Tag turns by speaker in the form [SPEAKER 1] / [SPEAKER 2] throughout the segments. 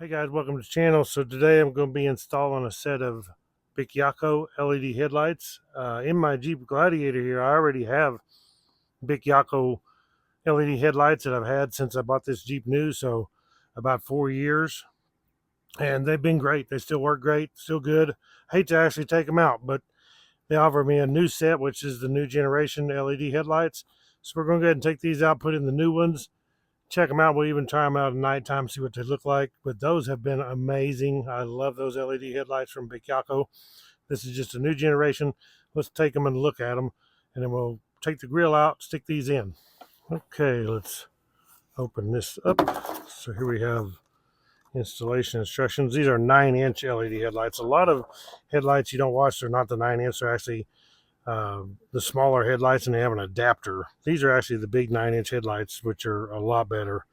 [SPEAKER 1] Hey guys, welcome to the channel. So today I'm going to be installing a set of BICYACO LED headlights. In my Jeep Gladiator here, I already have BICYACO LED headlights that I've had since I bought this Jeep new, so about 4 years. And they've been great. They still work great, still good. I hate to actually take them out, but they offer me a new set, which is the new generation LED headlights. So we're going to go ahead and take these out, put in the new ones. Check them out. We'll even try them out at nighttime, see what they look like. But those have been amazing. I love those LED headlights from BICYACO. This is just a new generation. Let's take them and look at them, and then we'll take the grill out, stick these in. Okay, let's open this up. So here we have installation instructions. These are 9-inch LED headlights. A lot of headlights you don't watch, they're not the 9-inch. They're actually the smaller headlights, and they have an adapter. These are actually the big 9-inch headlights, which are a lot better.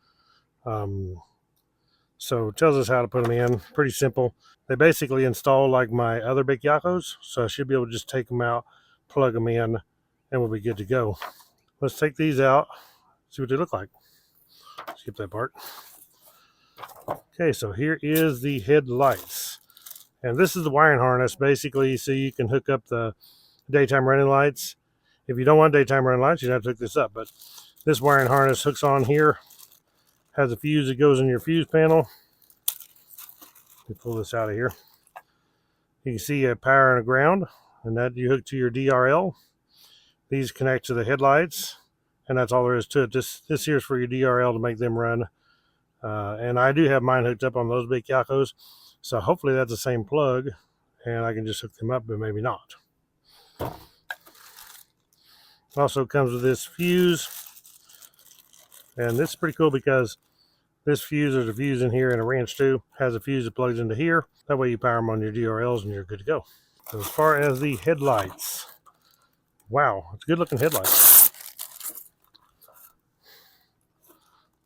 [SPEAKER 1] So it tells us how to put them in. Pretty simple. They basically install like my other BICYACOs, so I should be able to just take them out, plug them in, and we'll be good to go. Let's take these out, see what they look like. Skip that part. Okay, so here is the headlights, and this is the wiring harness basically, so you can hook up the daytime running lights. If you don't want daytime running lights, you'd have to hook this up, but this wiring harness hooks on here, has a fuse that goes in your fuse panel. Let me pull this out of here. You can see a power and a ground, and that you hook to your DRL. These connect to the headlights, and that's all there is to it. This here is for your DRL to make them run, and I do have mine hooked up on those BICYACOs, so hopefully that's the same plug and I can just hook them up, but maybe not. Also comes with this fuse, and this is pretty cool because this fuse, there's a fuse in here, and a wrench too has a fuse that plugs into here. That way you power them on your DRLs and you're good to go. So as far as the headlights, wow, it's good looking headlights.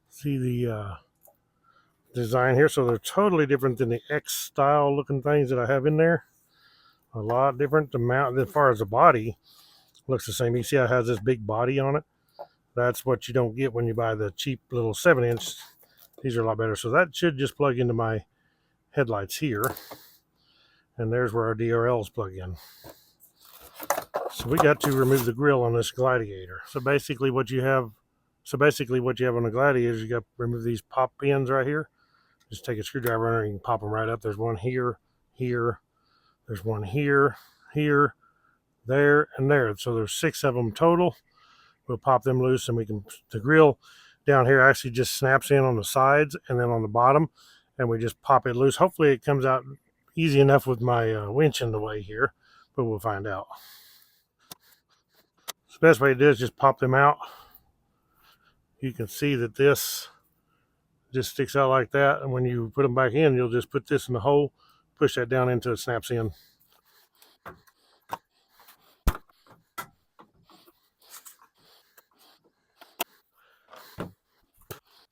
[SPEAKER 1] See the design here, so they're totally different than the X style looking things that I have in there. A lot different. The mount, as far as the body, looks the same. You see how it has this big body on it? That's what you don't get when you buy the cheap little 7-inch. These are a lot better. So that should just plug into my headlights here. And there's where our DRLs plug in. So we got to remove the grill on this Gladiator. So basically what you have on the Gladiator is you got to remove these pop pins right here. Just take a screwdriver in there and you can pop them right up. There's one here, here. There's one here, here, there, and there. So there's 6 of them total. We'll pop them loose, and the grill down here actually just snaps in on the sides and then on the bottom, and we just pop it loose. Hopefully it comes out easy enough with my winch in the way here, but we'll find out. So the best way to do is just pop them out. You can see that this just sticks out like that, and when you put them back in, you'll just put this in the hole, push that down until it snaps in.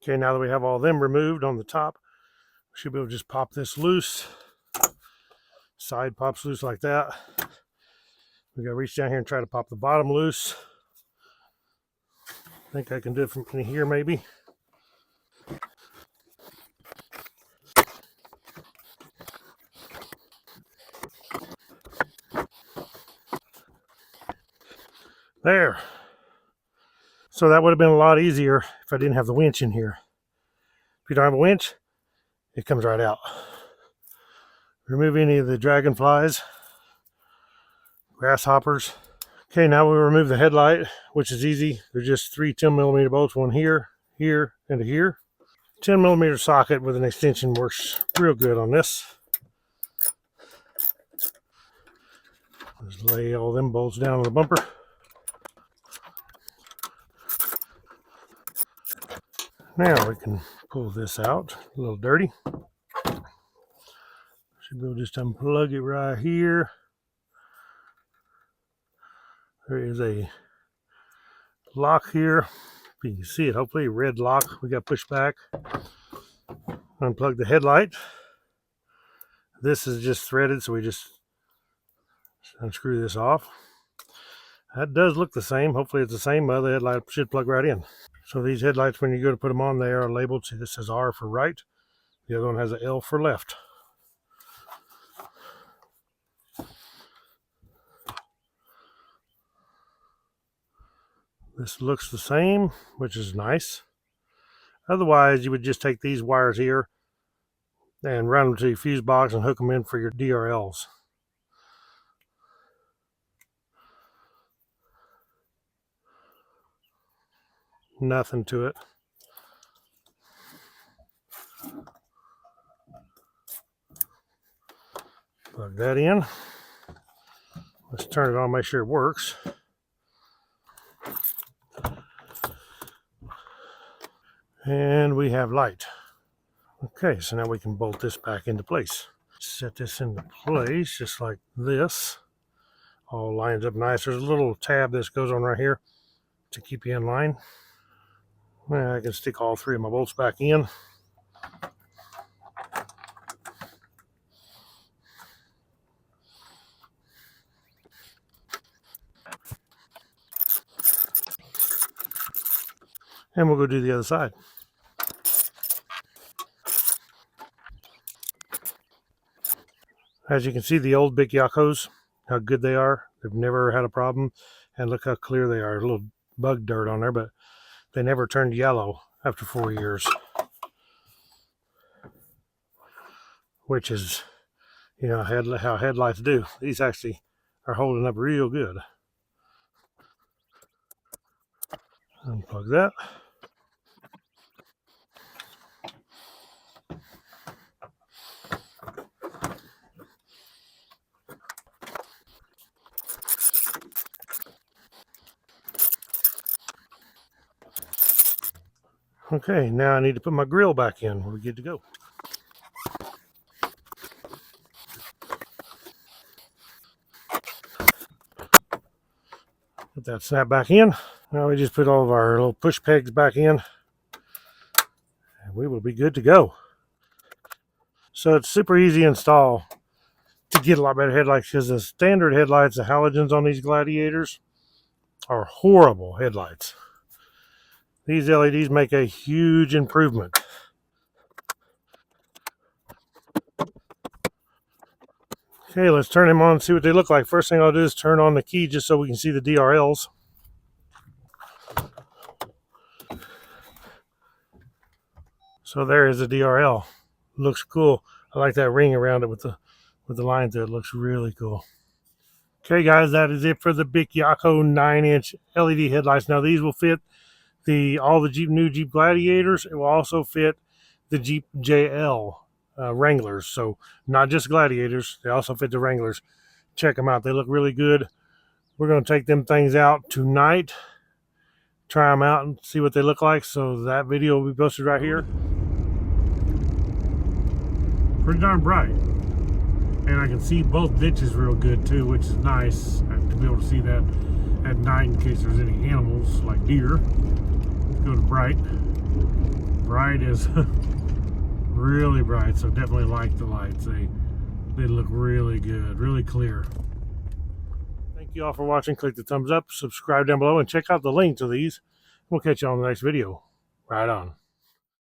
[SPEAKER 1] Okay, now that we have all of them removed on the top, we should be able to just pop this loose. Side pops loose like that. We gotta reach down here and try to pop the bottom loose. I think I can do it from in here maybe. There. So that would have been a lot easier if I didn't have the winch in here. If you don't have a winch, it comes right out. Remove any of the dragonflies, grasshoppers. Okay, now we remove the headlight, which is easy. They're just 3 10mm bolts, one here, here, and here. 10mm socket with an extension works real good on this. Just lay all them bolts down on the bumper. Now we can pull this out, a little dirty. Should be able to just unplug it right here. There is a lock here. You can see it, hopefully, a red lock. We got pushed back. Unplug the headlight. This is just threaded, so we just unscrew this off. That does look the same. Hopefully it's the same. My other headlight should plug right in. So these headlights, when you go to put them on, they are labeled. See, this says R for right. The other one has an L for left. This looks the same, which is nice. Otherwise, you would just take these wires here and run them to your fuse box and hook them in for your DRLs. Nothing to it. Plug that in. Let's turn it on, make sure it works. And we have light. Okay, so now we can bolt this back into place. Set this into place just like this. All lines up nice. There's a little tab that goes on right here to keep you in line. Now I can stick all three of my bolts back in. And we'll go do the other side. As you can see, the old BICYACOs, how good they are. They've never had a problem. And look how clear they are. A little bug dirt on there, but they never turned yellow after 4 years. Which is, you know, how headlights do. These actually are holding up real good. Unplug that. Okay, now I need to put my grill back in. We're good to go. Put that snap back in. Now we just put all of our little push pegs back in. And we will be good to go. So it's super easy to install to get a lot better headlights, because the standard headlights, the halogens on these Gladiators, are horrible headlights. These LEDs make a huge improvement. Okay, let's turn them on and see what they look like. First thing I'll do is turn on the key just so we can see the DRLs. So there is the DRL. Looks cool. I like that ring around it with the lines there. It looks really cool. Okay guys, that is it for the BICYACO 9-inch LED headlights. Now these will fit all the new Jeep Gladiators. It will also fit the Jeep JL Wranglers. So not just Gladiators, they also fit the Wranglers. Check them out. They look really good. We're going to take them things out tonight, try them out and see what they look like. So that video will be posted right here. Pretty darn bright. And I can see both ditches real good too, which is nice to be able to see that at night in case there's any animals like deer. Let's go to bright. Bright is really bright, so definitely like the lights. They look really good, really clear. Thank you all for watching. Click the thumbs up, subscribe down below, and check out the link to these. We'll catch you on the next video. Right on.